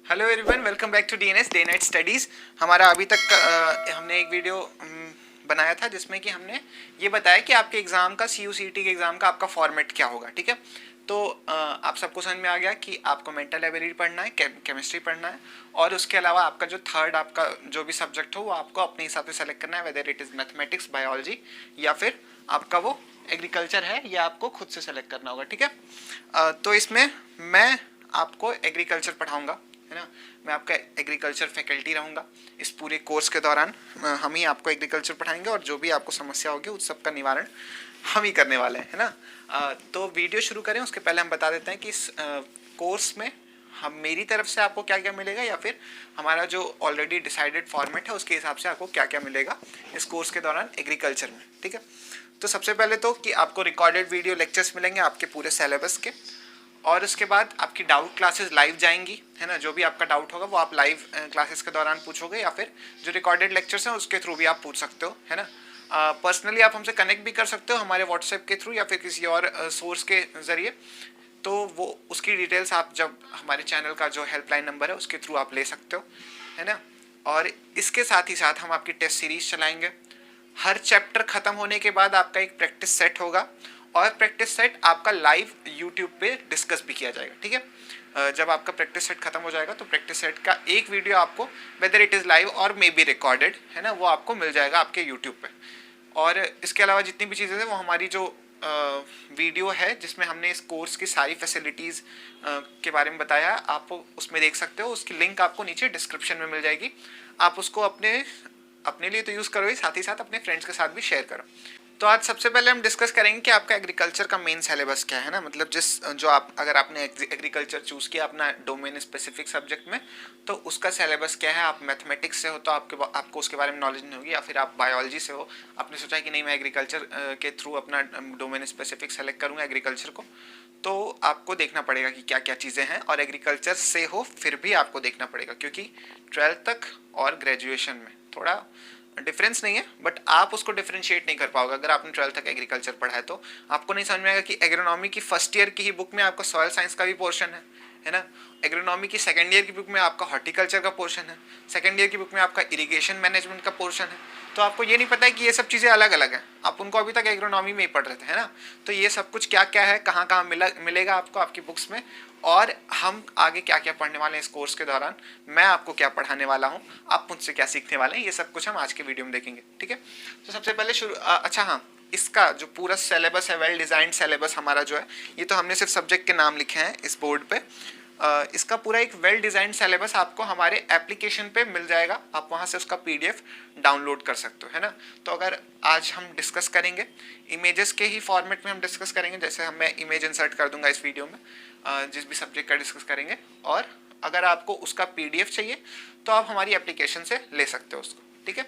Hello everyone, welcome back to DNS day night studies. हमारा अभी तक हमने एक वीडियो बनाया था जिसमें कि हमने ये बताया कि आपके एग्ज़ाम का CUCT के एग्ज़ाम का आपका फॉर्मेट क्या होगा। ठीक है, तो आप सबको समझ में आ गया कि आपको मेंटल एबिलिटी पढ़ना है, केमिस्ट्री पढ़ना है, और उसके अलावा आपका जो थर्ड आपका जो भी सब्जेक्ट हो वो आपको अपने हिसाब से सेलेक्ट करना है, whether it is mathematics, biology या फिर आपका वो एग्रीकल्चर है, ये आपको खुद से सेलेक्ट करना होगा। ठीक है, तो इसमें मैं आपको एग्रीकल्चर पढ़ाऊँगा, है ना। मैं आपका एग्रीकल्चर फैकल्टी रहूँगा इस पूरे कोर्स के दौरान। हम ही आपको एग्रीकल्चर पढ़ाएंगे और जो भी आपको समस्या होगी उस सब का निवारण हम ही करने वाले हैं, है ना। तो वीडियो शुरू करें उसके पहले हम बता देते हैं कि इस कोर्स में हम मेरी तरफ से आपको क्या क्या मिलेगा या फिर हमारा जो ऑलरेडी डिसाइडेड फॉर्मेट है उसके हिसाब से आपको क्या क्या मिलेगा इस कोर्स के दौरान एग्रीकल्चर में। ठीक है, तो सबसे पहले तो कि आपको रिकॉर्डेड वीडियो लेक्चर्स मिलेंगे आपके पूरे सिलेबस के, और उसके बाद आपकी डाउट क्लासेस लाइव जाएंगी, है ना। जो भी आपका डाउट होगा वो आप लाइव क्लासेस के दौरान पूछोगे या फिर जो रिकॉर्डेड लेक्चर्स हैं उसके थ्रू भी आप पूछ सकते हो, है ना। पर्सनली आप हमसे कनेक्ट भी कर सकते हो हमारे व्हाट्सएप के थ्रू या फिर किसी और सोर्स के ज़रिए। तो वो उसकी डिटेल्स आप जब हमारे चैनल का जो हेल्पलाइन नंबर है उसके थ्रू आप ले सकते हो, है ना। और इसके साथ ही साथ हम आपकी टेस्ट सीरीज चलाएंगे। हर चैप्टर ख़त्म होने के बाद आपका एक प्रैक्टिस सेट होगा और प्रैक्टिस सेट आपका लाइव यूट्यूब पे डिस्कस भी किया जाएगा। ठीक है, जब आपका प्रैक्टिस सेट खत्म हो जाएगा तो प्रैक्टिस सेट का एक वीडियो आपको, वेदर इट इज़ लाइव और मे बी रिकॉर्डेड, है ना, वो आपको मिल जाएगा आपके यूट्यूब पे। और इसके अलावा जितनी भी चीज़ें हैं वो हमारी जो वीडियो है जिसमें हमने इस कोर्स की सारी फैसिलिटीज़ के बारे में बताया, आप उसमें देख सकते हो। उसकी लिंक आपको नीचे डिस्क्रिप्शन में मिल जाएगी। आप उसको अपने लिए तो यूज़ करो ही, साथ अपने फ्रेंड्स के साथ भी शेयर करो। तो आज सबसे पहले हम डिस्कस करेंगे कि आपका एग्रीकल्चर का मेन सिलेबस क्या है ना, मतलब जो आप अगर आपने एग्रीकल्चर चूज़ किया अपना डोमेन स्पेसिफिक सब्जेक्ट में तो उसका सिलेबस क्या है। आप मैथमेटिक्स से हो तो आपको उसके बारे में नॉलेज नहीं होगी, या फिर आप बायोलॉजी से हो, आपने सोचा कि नहीं मैं एग्रीकल्चर के थ्रू अपना डोमेन स्पेसिफिक सेलेक्ट करूँगा एग्रीकल्चर को, तो आपको देखना पड़ेगा कि क्या क्या चीज़ें हैं। और एग्रीकल्चर से हो फिर भी आपको देखना पड़ेगा क्योंकि 12th तक और ग्रेजुएशन में थोड़ा डिफरेंस नहीं है, बट आप उसको डिफरेंशिएट नहीं कर पाओगे। अगर आपने 12th तक एग्रीकल्चर पढ़ा है तो आपको नहीं समझ में आएगा कि एग्रोनॉमी की फर्स्ट ईयर की ही बुक में आपका सॉयल साइंस का भी पोर्शन है ना। एग्रोनॉमी की सेकेंड ईयर की बुक में आपका हॉर्टिकल्चर का पोर्शन है, सेकेंड ईयर की बुक में आपका इरिगेशन मैनेजमेंट का पोर्शन है। तो आपको ये नहीं पता है कि ये सब चीज़ें अलग अलग हैं, आप उनको अभी तक एग्रोनॉमी में ही पढ़ रहे थे, है ना। तो ये सब कुछ क्या क्या है, कहाँ कहाँ मिलेगा आपको आपकी बुक्स में, और हम आगे क्या क्या पढ़ने वाले हैं इस कोर्स के दौरान, मैं आपको क्या पढ़ाने वाला हूँ, आप मुझसे क्या सीखने वाले हैं, ये सब कुछ हम आज के वीडियो में देखेंगे। ठीक है, तो सबसे पहले अच्छा हाँ, इसका जो पूरा सिलेबस है, वेल डिज़ाइंड सिलेबस हमारा जो है, ये तो हमने सिर्फ सब्जेक्ट के नाम लिखे हैं इस बोर्ड पे। इसका पूरा एक वेल डिज़ाइंड सिलेबस आपको हमारे एप्लीकेशन पे मिल जाएगा, आप वहाँ से उसका PDF डाउनलोड कर सकते हो, है ना। तो अगर आज हम डिस्कस करेंगे इमेजेस के ही फॉर्मेट में हम डिस्कस करेंगे, जैसे मैं इमेज इंसर्ट कर दूंगा इस वीडियो में जिस भी सब्जेक्ट का डिस्कस करेंगे, और अगर आपको उसका PDF चाहिए तो आप हमारी एप्लीकेशन से ले सकते हो उसको। ठीक है,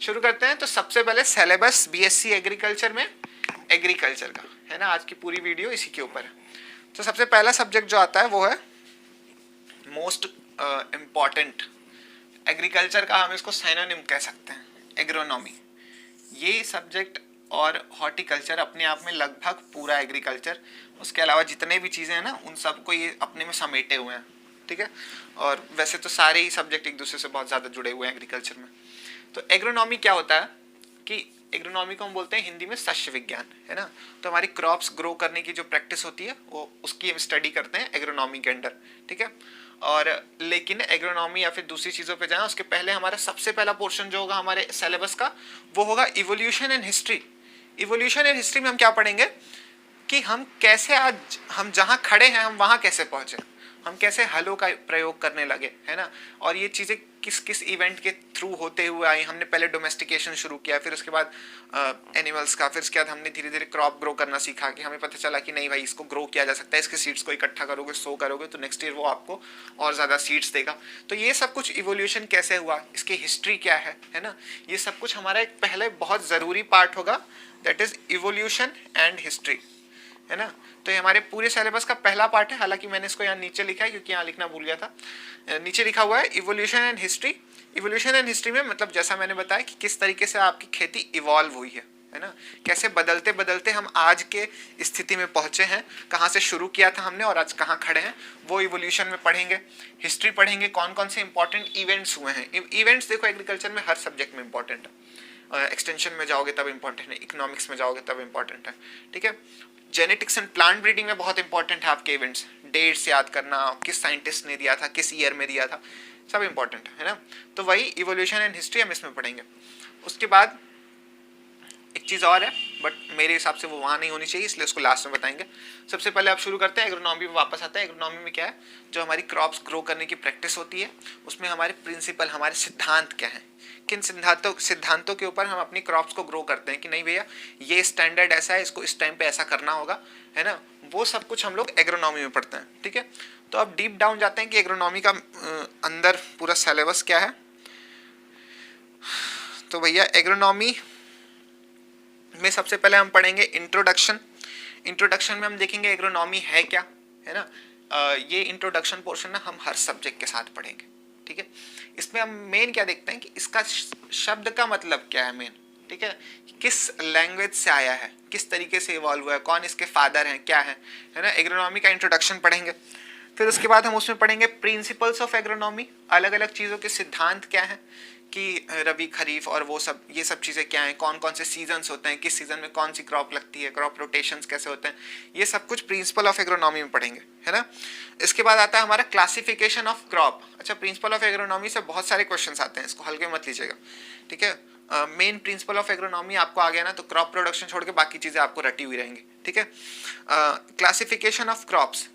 शुरू करते हैं। तो सबसे पहले सिलेबस BSc एग्रीकल्चर में एग्रीकल्चर का, है ना, आज की पूरी वीडियो इसी के ऊपर है। तो सबसे पहला सब्जेक्ट जो आता है वो है मोस्ट इम्पॉर्टेंट, एग्रीकल्चर का हम इसको सिनोनिम कह सकते हैं, एग्रोनॉमी। ये सब्जेक्ट और हॉर्टिकल्चर अपने आप में लगभग पूरा एग्रीकल्चर, उसके अलावा जितने भी चीज़ें हैं ना उन सबको ये अपने में समेटे हुए हैं। ठीक है, और वैसे तो सारे ही सब्जेक्ट एक दूसरे से बहुत ज़्यादा जुड़े हुए हैं एग्रीकल्चर में। तो एग्रोनॉमी क्या होता है कि एग्रोनॉमी को हम बोलते हैं हिंदी में शस्य विज्ञान, है ना। तो हमारी क्रॉप्स ग्रो करने की जो प्रैक्टिस होती है वो उसकी हम स्टडी करते हैं एग्रोनॉमी के अंडर। ठीक है, और लेकिन एग्रोनॉमी या फिर दूसरी चीज़ों पे जाएं उसके पहले हमारा सबसे पहला पोर्शन जो होगा हमारे सिलेबस का वो होगा evolution and history. Evolution and history में हम क्या पढ़ेंगे कि हम कैसे आज हम जहाँ खड़े हैं हम वहाँ कैसे पहुँचे, हम कैसे हलों का प्रयोग करने लगे, है ना। और ये चीज़ें किस किस इवेंट के थ्रू होते हुए आई। हमने पहले डोमेस्टिकेशन शुरू किया, फिर उसके बाद एनिमल्स का, फिर उसके बाद हमने धीरे धीरे क्रॉप ग्रो करना सीखा कि हमें पता चला कि नहीं भाई इसको ग्रो किया जा सकता है, इसके सीड्स को इकट्ठा करोगे, सो करोगे तो नेक्स्ट ईयर वो आपको और ज़्यादा सीड्स देगा। तो ये सब कुछ इवोल्यूशन कैसे हुआ, इसकी हिस्ट्री क्या है ना, ये सब कुछ हमारा एक पहले बहुत ज़रूरी पार्ट होगा, that is evolution and history, है ना। तो ये हमारे पूरे सिलेबस का पहला पार्ट है। हालांकि मैंने इसको यहाँ नीचे लिखा है क्योंकि यहाँ लिखना भूल गया था। नीचे लिखा हुआ है evolution and history. Evolution and history में मतलब जैसा मैंने बताया कि किस तरीके से आपकी खेती इवॉल्व हुई है, है ना, कैसे बदलते बदलते हम आज के स्थिति में पहुंचे हैं, कहाँ से शुरू किया था हमने और आज कहाँ खड़े हैं, वो इवोल्यूशन में पढ़ेंगे। हिस्ट्री पढ़ेंगे, कौन कौन से इंपॉर्टेंट इवेंट्स हुए हैं। इवेंट्स देखो एग्रीकल्चर में हर सब्जेक्ट में इंपॉर्टेंट है, एक्सटेंशन में जाओगे तब इंपॉर्टेंट है, इकोनॉमिक्स में जाओगे तब इंपॉर्टेंट है, ठीक है। जेनेटिक्स एंड प्लांट ब्रीडिंग में बहुत इंपॉर्टेंट है आपके इवेंट्स, डेट्स याद करना, किस साइंटिस्ट ने दिया था, किस ईयर में दिया था, सब इंपॉर्टेंट है ना। तो वही इवोल्यूशन एंड हिस्ट्री हम इसमें पढ़ेंगे। उसके बाद एक चीज़ और है, बट मेरे हिसाब से वो वहाँ नहीं होनी चाहिए, इसलिए उसको लास्ट में बताएंगे। सबसे पहले आप शुरू करते हैं एग्रोनॉमी में, वापस आते हैं। एग्रोनॉमी में क्या है, जो हमारी क्रॉप्स ग्रो करने की प्रैक्टिस होती है, उसमें हमारे प्रिंसिपल, हमारे सिद्धांत क्या हैं, किन सिद्धांतों के ऊपर हम अपनी क्रॉप्स को ग्रो करते हैं कि नहीं भैया ये स्टैंडर्ड ऐसा है, इसको इस टाइम पे ऐसा करना होगा, है ना। वो सब कुछ हम लोग एग्रोनॉमी में पढ़ते हैं, ठीक है। तो अब डीप डाउन जाते हैं कि एग्रोनॉमी का अंदर पूरा सिलेबस क्या है। तो भैया एग्रोनॉमी में सबसे पहले हम पढ़ेंगे इंट्रोडक्शन। इंट्रोडक्शन में हम देखेंगे एग्रोनॉमी है क्या, है ना। ये इंट्रोडक्शन पोर्शन ना हम हर सब्जेक्ट के साथ पढ़ेंगे, ठीक है। इसमें हम मेन क्या देखते हैं कि इसका शब्द का मतलब क्या है मेन, ठीक है, किस लैंग्वेज से आया है, किस तरीके से इवॉल्व हुआ है, कौन इसके फादर हैं, क्या है ना। एग्रोनॉमी का इंट्रोडक्शन पढ़ेंगे। फिर उसके बाद हम उसमें पढ़ेंगे प्रिंसिपल्स ऑफ एग्रोनॉमी, अलग अलग चीज़ों के सिद्धांत क्या हैं कि रबी खरीफ और वो सब, ये सब चीज़ें क्या हैं, कौन कौन से सीजन्स होते हैं, किस सीजन में कौन सी क्रॉप लगती है, क्रॉप रोटेशंस कैसे होते हैं, ये सब कुछ प्रिंसिपल ऑफ एग्रोनॉमी में पढ़ेंगे, है ना। इसके बाद आता है हमारा क्लासिफिकेशन ऑफ क्रॉप। अच्छा, प्रिंसिपल ऑफ एग्रोनॉमी से बहुत सारे क्वेश्चन आते हैं, इसको हल्के मत लीजिएगा, ठीक है। मेन प्रिंसिपल ऑफ एग्रोनॉमी आपको आ गया ना, तो क्रॉप प्रोडक्शन छोड़ के बाकी चीज़ें आपको रटी हुई रहेंगी, ठीक है। क्लासिफिकेशन ऑफ क्रॉप्स,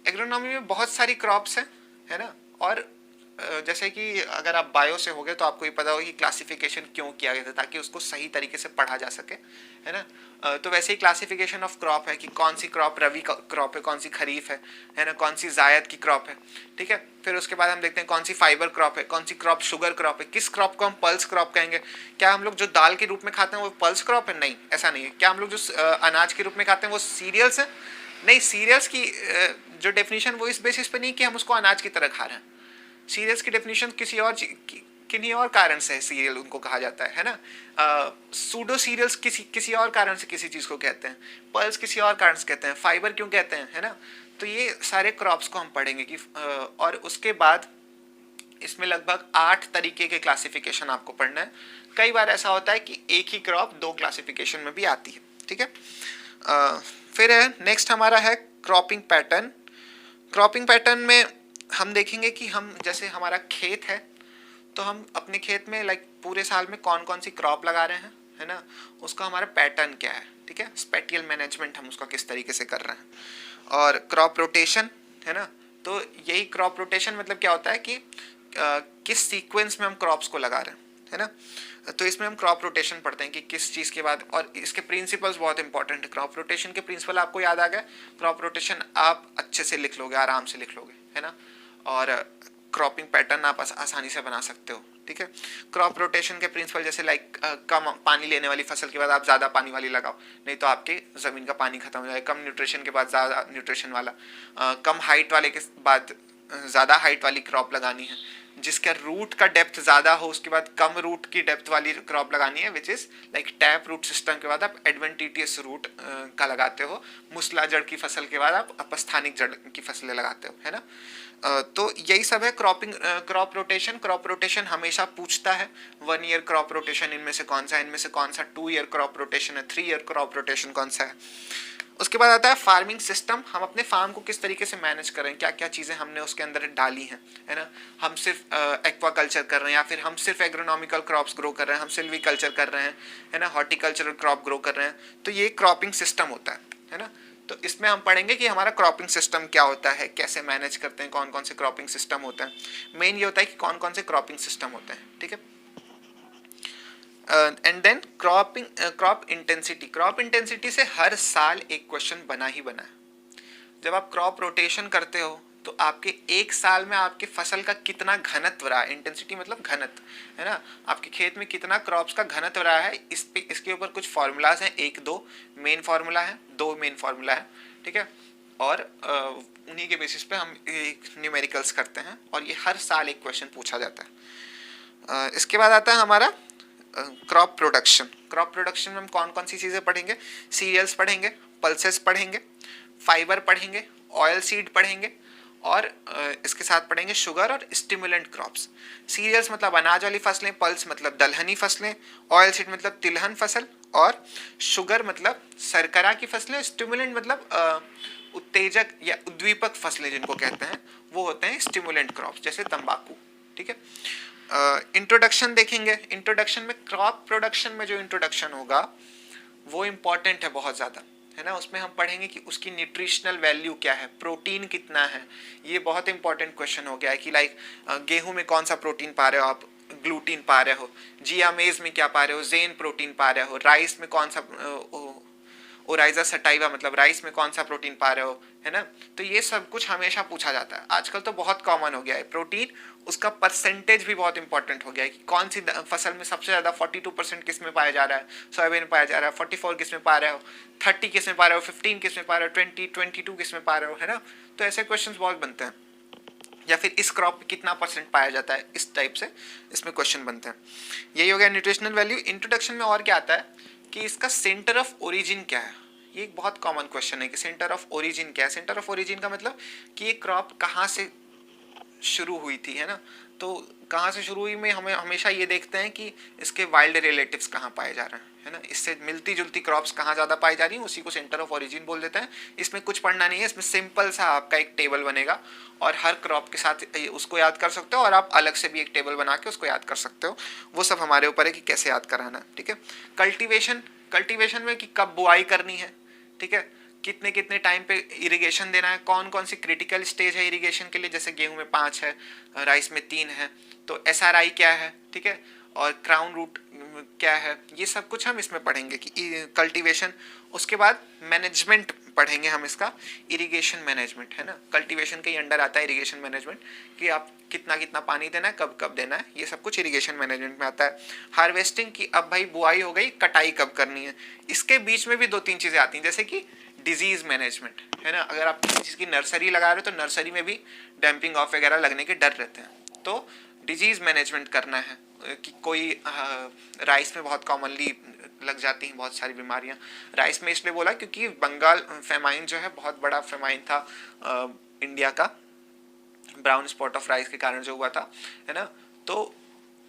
एग्रोनॉमी में बहुत सारी क्रॉप्स हैं, है ना। और जैसे कि अगर आप बायो से होगे तो आपको ये पता होगा कि क्लासिफिकेशन क्यों किया गया था, ताकि उसको सही तरीके से पढ़ा जा सके, है ना। तो वैसे ही क्लासिफिकेशन ऑफ क्रॉप है कि कौन सी क्रॉप रबी क्रॉप है, कौन सी खरीफ है ना, कौन सी जायद की क्रॉप है, ठीक है। फिर उसके बाद हम देखते हैं कौन सी फाइबर क्रॉप है, कौन सी क्रॉप शुगर क्रॉप है, किस क्रॉप को हम पल्स क्रॉप कहेंगे। क्या हम लोग जो दाल के रूप में खाते हैं वो पल्स क्रॉप है? नहीं, ऐसा नहीं है। क्या हम लोग जो अनाज के रूप में खाते हैं वो सीरियल्स है? नहीं, सीरियल्स की जो डेफिनेशन वो इस बेसिस पे नहीं कि हम उसको अनाज की तरह खा रहे हैं। सीरियल्स की डेफिनेशन किसी और किन्हीं और कारण से सीरियल उनको कहा जाता है ना। सूडो सीरियल्स किसी और कारण से किसी चीज़ को कहते हैं, पल्स किसी और कारण से कहते हैं, फाइबर क्यों कहते हैं, है ना। तो ये सारे क्रॉप्स को हम पढ़ेंगे कि और उसके बाद इसमें लगभग 8 तरीके के क्लासिफिकेशन आपको पढ़ना है। कई बार ऐसा होता है कि एक ही क्रॉप 2 क्लासिफिकेशन में भी आती है, ठीक है। फिर है नेक्स्ट हमारा है क्रॉपिंग पैटर्न। क्रॉपिंग पैटर्न में हम देखेंगे कि हम जैसे हमारा खेत है तो हम अपने खेत में लाइक पूरे साल में कौन कौन सी क्रॉप लगा रहे हैं, है ना, उसका हमारा पैटर्न क्या है, ठीक है। स्पेटियल मैनेजमेंट हम उसका किस तरीके से कर रहे हैं। और क्रॉप रोटेशन, है ना, तो यही क्रॉप रोटेशन मतलब क्या होता है कि किस सीक्वेंस में हम क्रॉप्स को लगा रहे हैं, है ना। तो इसमें हम क्रॉप रोटेशन पढ़ते हैं कि किस चीज़ के बाद, और इसके प्रिंसिपल्स बहुत इंपॉर्टेंट है। क्रॉप रोटेशन के प्रिंसिपल आपको याद आ गए, क्रॉप रोटेशन आप अच्छे से लिख लोगे, आराम से लिख लोगे, है ना। और क्रॉपिंग पैटर्न आप आसानी से बना सकते हो, ठीक है। क्रॉप रोटेशन के प्रिंसिपल जैसे लाइक कम पानी लेने वाली फसल के बाद आप ज़्यादा पानी वाली लगाओ, नहीं तो आपके ज़मीन का पानी खत्म हो जाएगा। कम न्यूट्रिशन के बाद ज़्यादा न्यूट्रिशन वाला, कम हाइट वाले के बाद ज़्यादा हाइट वाली क्रॉप लगानी है। जिसका रूट का डेप्थ ज़्यादा हो उसके बाद कम रूट की डेप्थ वाली क्रॉप लगानी है, which is like tap root system के बाद आप एडवेंटिटियस रूट का लगाते हो। मूसला जड़ की फसल के बाद आप अपस्थानिक जड़ की फसलें लगाते हो, है ना। तो यही सब है क्रॉप रोटेशन। क्रॉप रोटेशन हमेशा पूछता है 1 ईयर क्रॉप रोटेशन इनमें से कौन सा है, इनमें से कौन सा 2 ईयर क्रॉप रोटेशन है, 3 ईयर क्रॉप रोटेशन कौन सा है। उसके बाद आता है फार्मिंग सिस्टम, हम अपने फार्म को किस तरीके से मैनेज कर रहे हैं, क्या क्या चीज़ें हमने उसके अंदर डाली हैं, है ना। हम सिर्फ एक्वाकल्चर कर रहे हैं या फिर हम सिर्फ एग्रोनॉमिकल क्रॉप्स ग्रो कर रहे हैं, हम सिल्वीकल्चर कर रहे हैं, है ना, हॉर्टिकल्चरल क्रॉप ग्रो कर रहे हैं। तो ये क्रॉपिंग सिस्टम होता है ना। तो इसमें हम पढ़ेंगे कि हमारा क्रॉपिंग सिस्टम क्या होता है, कैसे मैनेज करते हैं, कौन कौन से क्रॉपिंग सिस्टम होते हैं। मेन ये होता है कि कौन कौन से क्रॉपिंग सिस्टम होते हैं, ठीक है। And then crop intensity. Crop intensity से हर साल एक क्वेश्चन बना ही बना है। जब आप क्रॉप रोटेशन करते हो तो आपके एक साल में आपके फसल का कितना घनत्व रहा है, इंटेंसिटी मतलब घनत्व, है ना, आपके खेत में कितना क्रॉप्स का घनत्व रहा है, इसके ऊपर कुछ फॉर्मूलाज हैं, 1-2 मेन फार्मूला है, 2 मेन फार्मूला है, ठीक है। और उन्हीं के बेसिस पे हम न्यूमेरिकल्स करते हैं और ये हर साल एक क्वेश्चन पूछा जाता है। इसके बाद आता है हमारा क्रॉप प्रोडक्शन। क्रॉप प्रोडक्शन में हम कौन कौन सी चीज़ें पढ़ेंगे? सीरियल्स पढ़ेंगे, पल्सेस पढ़ेंगे, फाइबर पढ़ेंगे, ऑयल सीड पढ़ेंगे और इसके साथ पढ़ेंगे शुगर और स्टिमुलेंट क्रॉप्स। सीरियल्स मतलब अनाज वाली फसलें, पल्स मतलब दलहनी फसलें, ऑयल सीड मतलब तिलहन फसल और शुगर मतलब शर्करा की फसलें, स्टिमुलेंट मतलब उत्तेजक या उद्दीपक फसलें जिनको कहते हैं वो होते हैं स्टिमुलेंट क्रॉप्स, जैसे तंबाकू। ठीक है, इंट्रोडक्शन देखेंगे। इंट्रोडक्शन में क्रॉप प्रोडक्शन में जो इंट्रोडक्शन होगा वो इम्पॉर्टेंट है बहुत ज़्यादा, है ना। उसमें हम पढ़ेंगे कि उसकी न्यूट्रिशनल वैल्यू क्या है, प्रोटीन कितना है। ये बहुत इंपॉर्टेंट क्वेश्चन हो गया है कि लाइक गेहूं में कौन सा प्रोटीन पा रहे हो आप, ग्लूटीन पा रहे हो, जिया मेज में क्या पा रहे हो, जेन प्रोटीन पा रहे हो, राइस में कौन सा ओराइजा सटाइवा मतलब राइस में कौन सा प्रोटीन पा रहे हो, है ना। तो ये सब कुछ हमेशा पूछा जाता है। आजकल तो बहुत कॉमन हो गया है प्रोटीन, उसका परसेंटेज भी बहुत इंपॉर्टेंट हो गया है कि कौन सी फसल में सबसे ज़्यादा 42% किस में पाया जा रहा है, सोयाबीन पाया जा रहा है, 44 किस में पा रहे हो, 30 किस में पा रहे हो, 15 किस में पा रहे हो, 22 किस में पा रहे हो, है ना। तो ऐसे क्वेश्चन बहुत बनते हैं। या फिर इस क्रॉप में कितना परसेंट पाया जाता है, इस टाइप से इसमें क्वेश्चन बनते हैं। यही हो गया न्यूट्रिशनल वैल्यू। इंट्रोडक्शन में और क्या आता है कि इसका सेंटर ऑफ ओरिजिन क्या है। ये एक बहुत कॉमन क्वेश्चन है कि सेंटर ऑफ ओरिजिन क्या है। सेंटर ऑफ ओरिजिन का मतलब कि ये क्रॉप कहाँ से शुरू हुई थी, है ना। तो कहाँ से शुरू हुई में हमें हमेशा ये देखते हैं कि इसके वाइल्ड रिलेटिव्स कहाँ पाए जा रहे हैं, है ना। इससे मिलती जुलती क्रॉप्स कहाँ ज़्यादा पाई जा रही हैं, उसी को सेंटर ऑफ ओरिजिन बोल देते हैं। इसमें कुछ पढ़ना नहीं है, इसमें सिंपल सा आपका एक टेबल बनेगा और हर क्रॉप के साथ उसको याद कर सकते हो और आप अलग से भी एक टेबल बना के उसको याद कर सकते हो। वो सब हमारे ऊपर है कि कैसे याद कराना है। ठीक है, कल्टीवेशन में कि कब बुआई करनी है, ठीक है, कितने कितने टाइम पे इरिगेशन देना है, कौन कौन सी क्रिटिकल स्टेज है इरिगेशन के लिए, जैसे गेहूं में 5 है, राइस में 3 है, तो SRI क्या है, ठीक है, और क्राउन रूट क्या है, ये सब कुछ हम इसमें पढ़ेंगे कि कल्टीवेशन। उसके बाद मैनेजमेंट पढ़ेंगे हम इसका, इरिगेशन मैनेजमेंट, है ना। कल्टीवेशन के अंडर आता है इरिगेशन मैनेजमेंट कि आप कितना कितना पानी देना है, कब कब देना है, ये सब कुछ इरिगेशन मैनेजमेंट में आता है। हार्वेस्टिंग की, अब भाई बुआई हो गई, कटाई कब करनी है। इसके बीच में भी 2-3 चीज़ें आती हैं, जैसे कि डिजीज मैनेजमेंट, है ना। अगर आप किसी चीज़ की नर्सरी लगा रहे हो तो नर्सरी में भी डैम्पिंग ऑफ वगैरह लगने के डर रहते हैं, तो डिजीज मैनेजमेंट करना है कि कोई राइस में बहुत कॉमनली लग जाती हैं बहुत सारी बीमारियां। राइस में इसलिए बोला क्योंकि बंगाल फेमाइन जो है बहुत बड़ा फेमाइन था इंडिया का, ब्राउन स्पॉट ऑफ राइस के कारण जो हुआ था, है ना। तो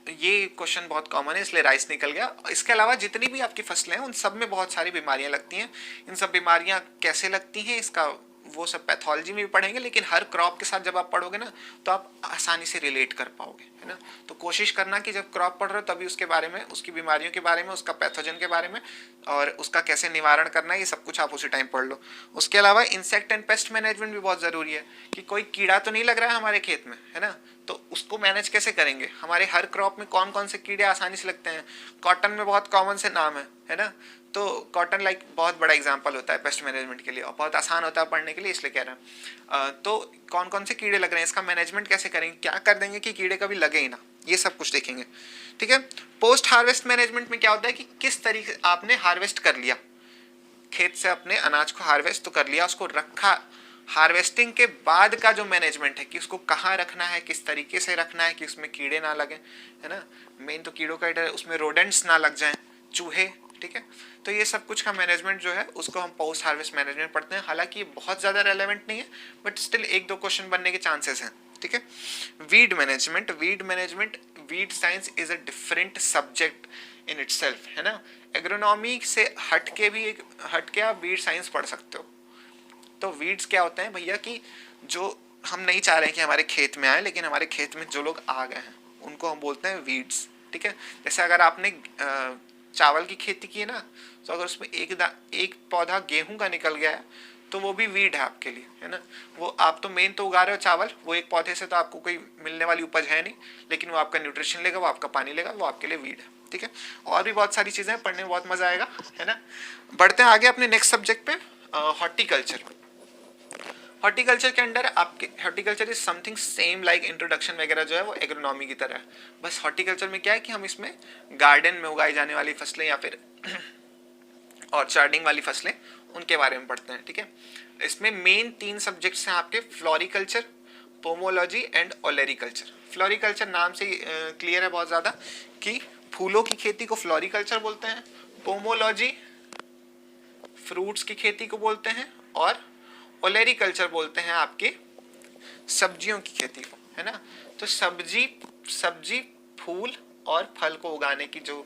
ये क्वेश्चन बहुत कॉमन है, इसलिए राइस निकल गया। इसके अलावा जितनी भी आपकी फसलें हैं उन सब में बहुत सारी बीमारियां लगती हैं। इन सब बीमारियां कैसे लगती हैं इसका वो सब पैथोलॉजी में भी पढ़ेंगे, लेकिन हर क्रॉप के साथ जब आप पढ़ोगे ना तो आप आसानी से रिलेट कर पाओगे, है ना। तो कोशिश करना कि जब क्रॉप पढ़ रहे हो तभी उसके बारे में, उसकी बीमारियों के बारे में, उसका पैथोजन के बारे में और उसका कैसे निवारण करना है, ये सब कुछ आप उसी टाइम पढ़ लो। उसके अलावा इंसेक्ट एंड पेस्ट मैनेजमेंट भी बहुत ज़रूरी है कि कोई कीड़ा तो नहीं लग रहा है हमारे खेत में, है ना, तो उसको मैनेज कैसे करेंगे। हमारे हर क्रॉप में कौन कौन से कीड़े आसानी से लगते हैं, कॉटन में बहुत कॉमन से नाम है ना। तो कॉटन लाइक बहुत बड़ा एग्जांपल होता है पेस्ट मैनेजमेंट के लिए और बहुत आसान होता है पढ़ने के लिए, इसलिए कह रहे हैं। तो कौन कौन से कीड़े लग रहे हैं, इसका मैनेजमेंट कैसे करेंगे, क्या कर देंगे कि कीड़े कभी लगे ही ना, ये सब कुछ देखेंगे। ठीक है, पोस्ट हार्वेस्ट मैनेजमेंट में क्या होता है कि किस तरीके आपने हार्वेस्ट कर लिया, खेत से अपने अनाज को हार्वेस्ट तो कर लिया, उसको रखा, हार्वेस्टिंग के बाद का जो मैनेजमेंट है कि उसको कहाँ रखना है, किस तरीके से रखना है कि उसमें कीड़े ना लगे, है ना। मेन तो कीड़ों का डर, उसमें रोडेंट्स ना लग जाएं, चूहे, ठीक है। तो ये सब कुछ का मैनेजमेंट जो है उसको हम पोस्ट हार्वेस्ट मैनेजमेंट पढ़ते हैं। हालांकि ये बहुत ज़्यादा रेलेवेंट नहीं है, बट स्टिल 1-2 क्वेश्चन बनने के चांसेस हैं, ठीक है। Weed management, weed science is a different subject in itself, है ना। एग्रोनॉमी से हट के आप वीड साइंस पढ़ सकते हो। तो वीड्स क्या होते हैं भैया कि जो हम नहीं चाह रहे हैं कि हमारे खेत में आए, लेकिन हमारे खेत में जो लोग आ गए हैं उनको हम बोलते हैं वीड्स, ठीक है। जैसे अगर आपने चावल की खेती की है ना, तो अगर उसमें एक पौधा गेहूं का निकल गया है तो वो भी वीड है आपके लिए, है ना। वो आप तो मेन तो उगा रहे हो चावल, वो एक पौधे से तो आपको कोई मिलने वाली उपज है नहीं, लेकिन वो आपका न्यूट्रिशन लेगा, वो आपका पानी लेगा, वो आपके लिए वीड है, ठीक है। और भी बहुत सारी चीज़ें पढ़ने में बहुत मजा आएगा, है ना। बढ़ते हैं आगे अपने नेक्स्ट सब्जेक्ट पे, हॉर्टिकल्चर। हॉर्टिकल्चर के अंडर आपके horticulture is something same like introduction वगैरह जो है वो एग्रोनॉमी की तरह है। बस हॉर्टिकल्चर में क्या है कि हम इसमें गार्डन में उगाई जाने वाली फसलें या फिर ऑर्चार्डिंग वाली फसलें उनके बारे में पढ़ते हैं, ठीक है। इसमें मेन 3 सब्जेक्ट्स हैं आपके, floriculture, pomology and olericulture. Floriculture नाम से क्लियर है बहुत ज़्यादा कि फूलों की खेती को फ्लोरिकल्चर बोलते हैं, पोमोलॉजी फ्रूट्स की खेती को बोलते हैं, और ओलेरिकल्चर बोलते हैं आपके सब्जियों की खेती को, है ना। तो सब्जी फूल और फल को उगाने की जो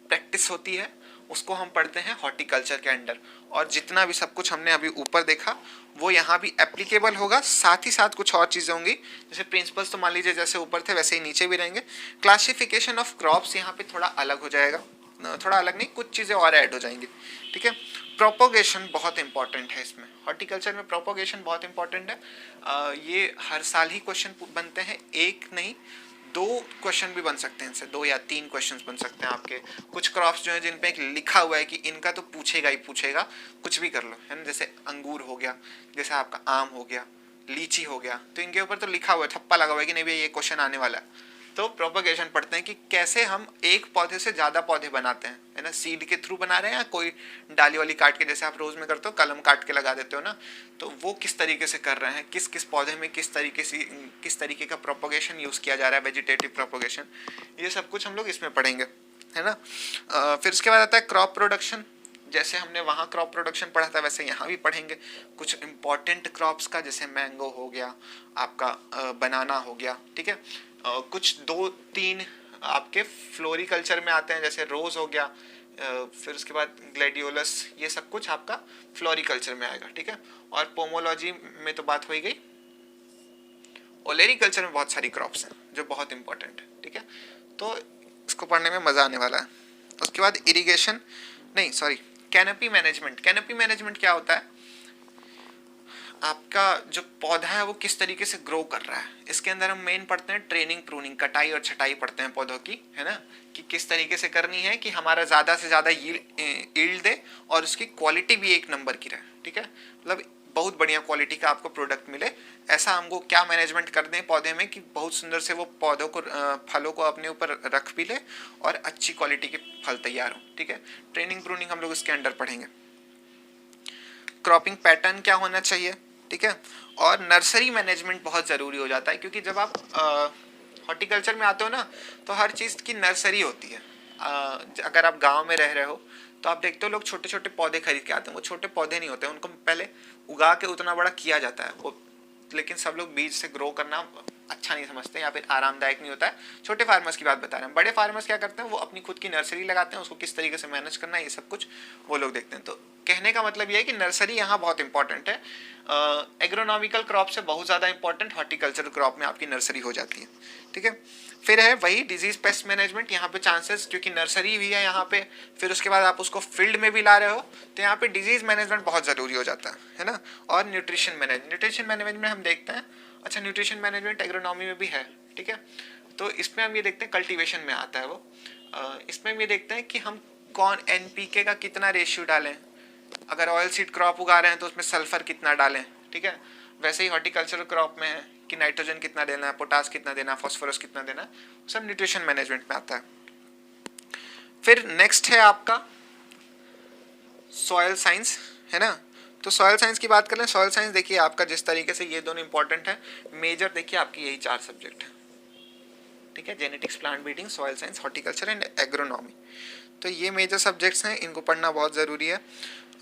प्रैक्टिस होती है उसको हम पढ़ते हैं हॉर्टिकल्चर के अंडर। और जितना भी सब कुछ हमने अभी ऊपर देखा वो यहाँ भी एप्लीकेबल होगा, साथ ही साथ कुछ और चीज़ें होंगी, जैसे प्रिंसिपल्स तो मान लीजिए जैसे ऊपर थे वैसे ही नीचे भी रहेंगे। क्लासिफिकेशन ऑफ क्रॉप्स यहाँ पे थोड़ा अलग हो जाएगा, थोड़ा अलग नहीं, कुछ चीज़ें और ऐड हो जाएंगी, ठीक है। प्रोपोगेशन बहुत इंपॉर्टेंट है इसमें, हॉर्टिकल्चर में प्रोपोगेशन बहुत इंपॉर्टेंट है। ये हर साल ही क्वेश्चन बनते हैं, एक नहीं 2 क्वेश्चन भी बन सकते हैं इनसे, 2 या 3 क्वेश्चन बन सकते हैं आपके। कुछ क्रॉप्स जो है जिन पे एक लिखा हुआ है कि इनका तो पूछेगा ही पूछेगा, कुछ भी कर लो, है ना। जैसे अंगूर हो गया, जैसे आपका आम हो गया, लीची हो गया, तो इनके ऊपर तो लिखा हुआ है, ठप्पा लगा हुआ है कि नहीं भैया ये क्वेश्चन आने वाला है। तो प्रोपगेशन पढ़ते हैं कि कैसे हम एक पौधे से ज़्यादा पौधे बनाते हैं, है ना, सीड के थ्रू बना रहे हैं या कोई डाली वाली काट के, जैसे आप रोज़ में करते हो कलम काट के लगा देते हो ना, तो वो किस तरीके से कर रहे हैं, किस किस पौधे में किस तरीके का प्रोपगेशन यूज़ किया जा रहा है, वेजिटेटिव प्रोपगेशन, ये सब कुछ हम लोग इसमें पढ़ेंगे, है ना। फिर उसके बाद आता है क्रॉप प्रोडक्शन। जैसे हमने वहाँ क्रॉप प्रोडक्शन पढ़ा था वैसे यहाँ भी पढ़ेंगे कुछ इंपॉर्टेंट क्रॉप्स का, जैसे मैंगो हो गया आपका, बनाना हो गया, ठीक है। कुछ 2-3 आपके फ्लोरिकल्चर में आते हैं, जैसे रोज हो गया, फिर उसके बाद ग्लैडियोलस, ये सब कुछ आपका फ्लोरिकल्चर में आएगा, ठीक है। और पोमोलॉजी में तो बात हो ही गई। ओलेरिकल्चर में बहुत सारी क्रॉप्स हैं जो बहुत इंपॉर्टेंट है, ठीक है। तो इसको पढ़ने में मज़ा आने वाला है। उसके बाद इरिगेशन, नहीं sorry, canopy management. Canopy management क्या होता है, आपका जो पौधा है वो किस तरीके से ग्रो कर रहा है। इसके अंदर हम मेन पढ़ते हैं ट्रेनिंग, प्रूनिंग, कटाई और छटाई पढ़ते हैं पौधों की, है ना, कि किस तरीके से करनी है कि हमारा ज़्यादा से ज़्यादा यील्ड दे और उसकी क्वालिटी भी एक नंबर की रहे, ठीक है। मतलब बहुत बढ़िया क्वालिटी का आपको प्रोडक्ट मिले, ऐसा हमको क्या मैनेजमेंट कर दें पौधे में कि बहुत सुंदर से वो पौधों को फलों को अपने ऊपर रख भी ले और अच्छी क्वालिटी के फल तैयार हो, ठीक है। ट्रेनिंग, प्रूनिंग हम लोग इसके अंडर पढ़ेंगे। क्रॉपिंग पैटर्न क्या होना चाहिए, ठीक है। और नर्सरी मैनेजमेंट बहुत ज़रूरी हो जाता है, क्योंकि जब आप हॉर्टिकल्चर में आते हो ना तो हर चीज़ की नर्सरी होती है। अगर आप गांव में रह रहे हो तो आप देखते हो लोग छोटे छोटे पौधे खरीद के आते हैं, वो छोटे पौधे नहीं होते, उनको पहले उगा के उतना बड़ा किया जाता है वो, लेकिन सब लोग बीज से ग्रो करना अच्छा नहीं समझते या फिर आरामदायक नहीं होता है। छोटे फार्मर्स की बात बता रहे हैं। बड़े फार्मर्स क्या करते हैं, वो अपनी खुद की नर्सरी लगाते हैं, उसको किस तरीके से मैनेज करना है ये सब कुछ वो लोग देखते हैं। तो कहने का मतलब ये है कि नर्सरी यहाँ बहुत इंपॉर्टेंट है। एग्रोनॉमिकल क्रॉप से बहुत ज़्यादा इंपॉर्टेंट हॉर्टिकल्चरल क्रॉप में आपकी नर्सरी हो जाती है, ठीक है। फिर है वही डिजीज पेस्ट मैनेजमेंट। यहाँ पे चांसेस, क्योंकि नर्सरी भी है यहाँ पे, फिर उसके बाद आप उसको फील्ड में भी ला रहे हो, तो यहाँ पे डिजीज मैनेजमेंट बहुत ज़रूरी हो जाता है ना। और न्यूट्रिशन मैनेजमेंट में हम देखते हैं, अच्छा न्यूट्रिशन मैनेजमेंट एग्रोनॉमी में भी है, ठीक है। तो इसमें हम ये देखते हैं, कल्टीवेशन में आता है वो, इसमें हम ये देखते हैं कि हम कौन NPK का कितना रेशियो डालें, अगर ऑयल सीड क्रॉप उगा रहे हैं तो उसमें सल्फर कितना डालें, ठीक है। वैसे ही हॉर्टिकल्चरल क्रॉप में है कि नाइट्रोजन कितना देना है, पोटास कितना देना है, फॉस्फोरस कितना देना है, सब न्यूट्रिशन मैनेजमेंट में आता है। फिर नेक्स्ट है आपका सॉयल साइंस, है ना। तो सॉयल साइंस की बात करें, सॉयल साइंस देखिए आपका जिस तरीके से ये दोनों इंपॉर्टेंट है, मेजर देखिए आपकी यही 4 सब्जेक्ट है, ठीक है। Genetics, plant breeding, soil science, horticulture and agronomy. तो ये मेजर सब्जेक्ट्स हैं, इनको पढ़ना बहुत ज़रूरी है।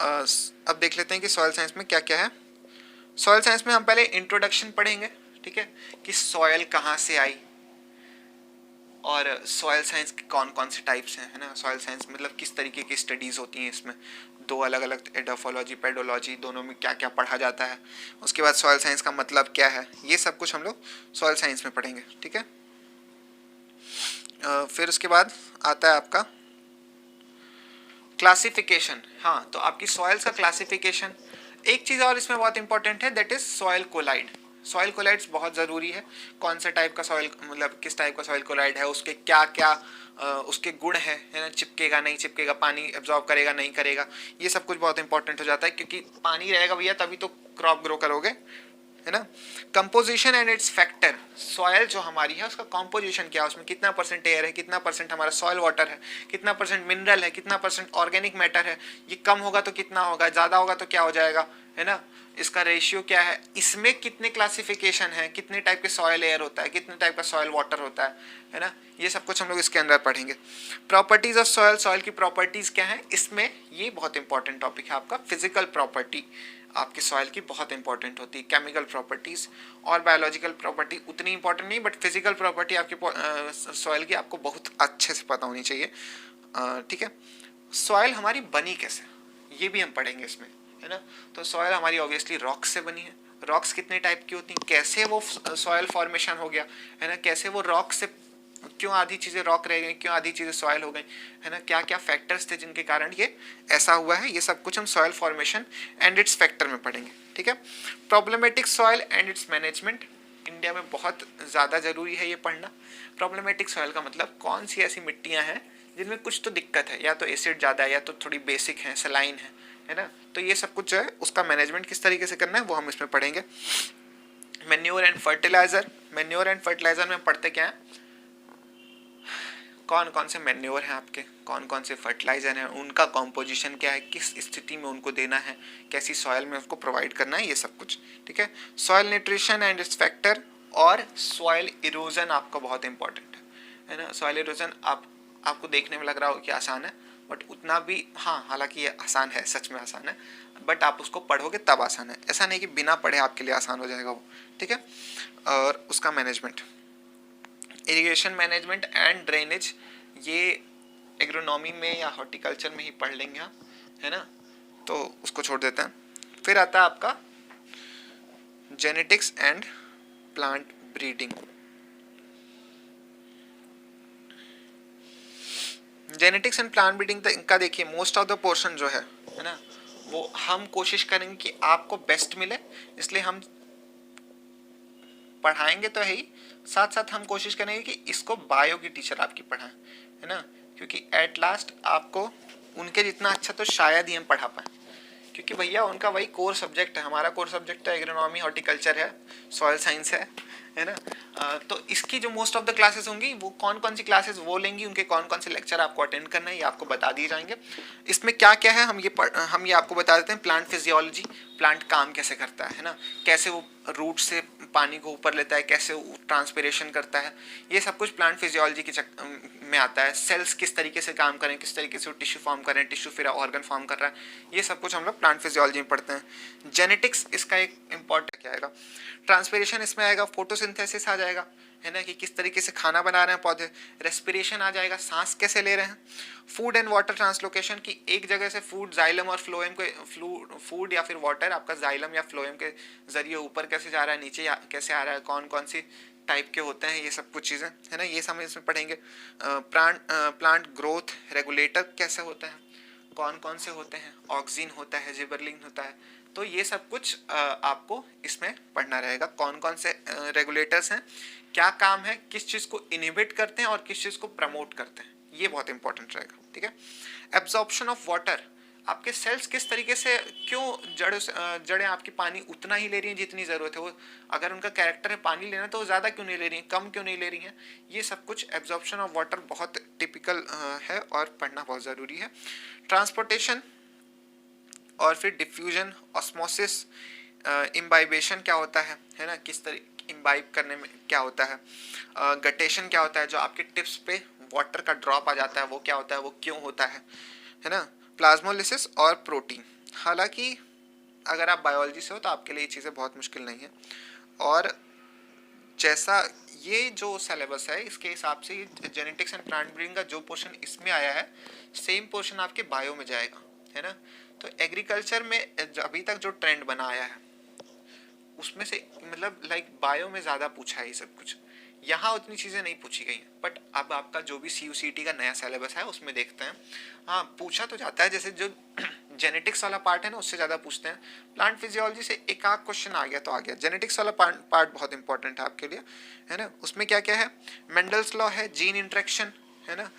अब देख लेते हैं कि सॉयल साइंस में क्या क्या है। सॉयल साइंस में हम पहले इंट्रोडक्शन पढ़ेंगे, ठीक है, कि सॉयल कहाँ से आई और सॉयल साइंस के कौन कौन से टाइप्स हैं, है ना। सॉयल साइंस मतलब किस तरीके की स्टडीज़ होती हैं, इसमें 2 अलग अलग एडोफोलॉजी, पेडोलॉजी, दोनों में क्या क्या पढ़ा जाता है। उसके बाद सॉयल साइंस का मतलब क्या है, ये सब कुछ हम लोग सॉयल साइंस में पढ़ेंगे, ठीक है। फिर उसके बाद आता है आपका क्लासिफिकेशन। हाँ, तो आपकी सॉइल्स का क्लासिफिकेशन, एक चीज़ और इसमें बहुत इंपॉर्टेंट है, that is soil colloid. Soil colloids बहुत ज़रूरी है, कौन सा टाइप का सॉइल, मतलब किस टाइप का सॉइल कोलाइड है, उसके क्या क्या उसके गुण है ना, चिपकेगा नहीं चिपकेगा, पानी एब्जॉर्ब करेगा नहीं करेगा, ये सब कुछ बहुत इंपॉर्टेंट हो जाता है, क्योंकि पानी रहेगा भैया तभी तो क्रॉप ग्रो करोगे, है ना। Composition and it's factor, soil जो हमारी है उसका कंपोजिशन क्या है, उसमें कितना परसेंट एयर है, कितना परसेंट हमारा सॉयल वाटर है, कितना परसेंट मिनरल है, कितना परसेंट ऑर्गेनिक मैटर है, ये कम होगा तो कितना होगा, ज़्यादा होगा तो क्या हो जाएगा, है ना। इसका रेशियो क्या है, इसमें कितने क्लासिफिकेशन है, कितने टाइप के सॉयल एयर होता है, कितने टाइप का सॉयल वाटर होता है ना। ये सब कुछ हम लोग इसके अंदर पढ़ेंगे। प्रॉपर्टीज ऑफ सॉयल, सॉयल की प्रॉपर्टीज क्या है, इसमें ये बहुत इंपॉर्टेंट टॉपिक है आपका। फिजिकल प्रॉपर्टी आपके सॉयल की बहुत इंपॉर्टेंट होती है, केमिकल प्रॉपर्टीज और बायोलॉजिकल प्रॉपर्टी उतनी इंपॉर्टेंट नहीं, बट फिजिकल प्रॉपर्टी आपके सॉयल की आपको बहुत अच्छे से पता होनी चाहिए, ठीक है। सॉयल हमारी बनी कैसे, ये भी हम पढ़ेंगे इसमें, है ना। तो सॉयल हमारी ऑब्वियसली रॉक्स से बनी है। रॉक्स कितने टाइप की होती हैं, कैसे वो सॉयल फॉर्मेशन हो गया, है ना, कैसे वो रॉक से क्यों आधी चीज़ें रॉक रह गई, क्यों आधी चीज़ें सॉयल हो गई, है ना, क्या क्या फैक्टर्स थे जिनके कारण ये ऐसा हुआ है, ये सब कुछ हम soil formation and it's factor में पढ़ेंगे, ठीक है। Problematic soil and it's management, India में बहुत ज़्यादा ज़रूरी है ये पढ़ना। प्रॉब्लमेटिक सॉयल का मतलब कौन सी ऐसी मिट्टियाँ हैं जिनमें कुछ तो दिक्कत है, या तो एसिड ज़्यादा है, या तो थोड़ी बेसिक है, सलाइन है ना। तो ये सब कुछ जो है उसका मैनेजमेंट किस तरीके से करना है वो हम इसमें पढ़ेंगे। Manure and fertiliser, manure and fertiliser में पढ़ते क्या है, कौन कौन से मैन्योर हैं आपके, कौन कौन से फर्टिलाइजर हैं, उनका कॉम्पोजिशन क्या है, किस स्थिति में उनको देना है, कैसी सॉयल में उसको प्रोवाइड करना है, ये सब कुछ, ठीक है। Soil nutrition and it's factor और सॉयल इरोजन आपका बहुत इंपॉर्टेंट है ना। सॉयल इरोजन आपको देखने में लग रहा हो कि आसान है, बट उतना भी, हाँ हालांकि ये आसान है, सच में आसान है, बट आप उसको पढ़ोगे तब आसान है, ऐसा नहीं कि बिना पढ़े आपके लिए आसान हो जाएगा वो, ठीक है। और उसका management, irrigation management and drainage, ये एग्रोनॉमी में या हॉर्टिकल्चर में ही पढ़ लेंगे आप, है ना, तो उसको छोड़ देते हैं। फिर आता है आपका genetics and plant breeding. Genetics and plant breeding का देखिए मोस्ट ऑफ द पोर्शन जो है ना, वो हम कोशिश करेंगे कि आपको बेस्ट मिले, इसलिए हम पढ़ाएंगे तो है ही, साथ साथ हम कोशिश करेंगे कि इसको बायो की टीचर आपकी पढ़ाएं, है ना, क्योंकि एट लास्ट आपको उनके जितना अच्छा तो शायद ही हम पढ़ा पाएँ, क्योंकि भैया उनका वही कोर सब्जेक्ट है, हमारा कोर सब्जेक्ट है एग्रोनॉमी, हॉर्टिकल्चर है, सॉइल साइंस है ना। तो इसकी जो मोस्ट ऑफ द क्लासेस होंगी वो कौन कौन सी क्लासेस वो लेंगी, उनके कौन कौन से लेक्चर आपको अटेंड करना है ये आपको बता दिए जाएंगे। इसमें क्या क्या है हम ये आपको बता देते हैं। प्लांट फिजियोलॉजी, प्लांट काम कैसे करता है ना, कैसे वो रूट से पानी को ऊपर लेता है, कैसे वो ट्रांसपिरेशन करता है, ये सब कुछ प्लांट फिजियोलॉजी के में आता है। सेल्स किस तरीके से काम करें, किस तरीके से वो टिश्यू फॉर्म करें, टिश्यू फिर ऑर्गन फॉर्म कर रहा है, ये सब कुछ हम लोग प्लांट फिजियोलॉजी में पढ़ते हैं। जेनेटिक्स इसका एक इंपॉर्टेंट क्या आएगा, ट्रांसपिरेशन इसमें आएगा, फोटोसिंथेसिस आ जाएगा, है ना, कि किस तरीके से खाना बना रहे हैं पौधे, रेस्पिरेशन आ जाएगा, सांस कैसे ले रहे हैं, फूड एंड वाटर ट्रांसलोकेशन, की एक जगह से फूड जाइलम और फ्लोएम के फूड या फिर वाटर आपका जाइलम या फ्लोएम के जरिए ऊपर कैसे जा रहा है, नीचे कैसे आ रहा है, कौन कौन सी टाइप के होते हैं, ये सब कुछ चीज़ें, है ना, ये सब इसमें पढ़ेंगे। प्लांट ग्रोथ रेगुलेटर कैसे होता है, कौन कौन से होते हैं, ऑक्सीन होता है, जिबरलिंग होता है, तो ये सब कुछ आपको इसमें पढ़ना रहेगा। कौन कौन से रेगुलेटर्स हैं, क्या काम है, किस चीज़ को इनहिबिट करते हैं और किस चीज़ को प्रमोट करते हैं, ये बहुत इंपॉर्टेंट रहेगा, ठीक है। एब्जॉर्प्शन ऑफ वाटर, आपके सेल्स किस तरीके से, क्यों जड़ें आपकी पानी उतना ही ले रही हैं जितनी ज़रूरत है, वो अगर उनका कैरेक्टर है पानी लेना तो वो ज़्यादा क्यों नहीं ले रही हैं, कम क्यों नहीं ले रही हैं, ये सब कुछ एब्जॉर्प्शन ऑफ वाटर बहुत टिपिकल है और पढ़ना बहुत ज़रूरी है। ट्रांसपोर्टेशन और फिर डिफ्यूजन, ऑस्मोसिस, इम्बाइबेशन क्या होता है ना, किस तरीके इम्बाइब करने में क्या होता है, गटेशन क्या होता है, जो आपके टिप्स पे वाटर का ड्रॉप आ जाता है वो क्या होता है, वो क्यों होता है ना, प्लाज्मोलिसिस और प्रोटीन। हालांकि अगर आप बायोलॉजी से हो तो आपके लिए ये चीज़ें बहुत मुश्किल नहीं है, और जैसा ये जो सिलेबस है इसके हिसाब से जेनेटिक्स एंड प्लांट ब्रीडिंग का जो पोर्शन इसमें आया है सेम पोर्शन आपके बायो में जाएगा, है ना। तो एग्रीकल्चर में अभी तक जो ट्रेंड बना आया है उसमें से मतलब बायो में ज़्यादा पूछा है ये सब कुछ, यहाँ उतनी चीज़ें नहीं पूछी गई हैं, बट अब आपका जो भी CUCT का नया सिलेबस है उसमें देखते हैं, हाँ पूछा तो जाता है, जैसे जो जेनेटिक्स वाला पार्ट है ना उससे ज़्यादा पूछते हैं। प्लांट फिजियोलॉजी से एक आध क्वेश्चन आ गया तो आ गया, जेनेटिक्स वाला पार्ट बहुत इंपॉर्टेंट है आपके लिए, है ना। उसमें क्या क्या है, मेंडल्स लॉ है, जीन इंट्रैक्शन, है ना,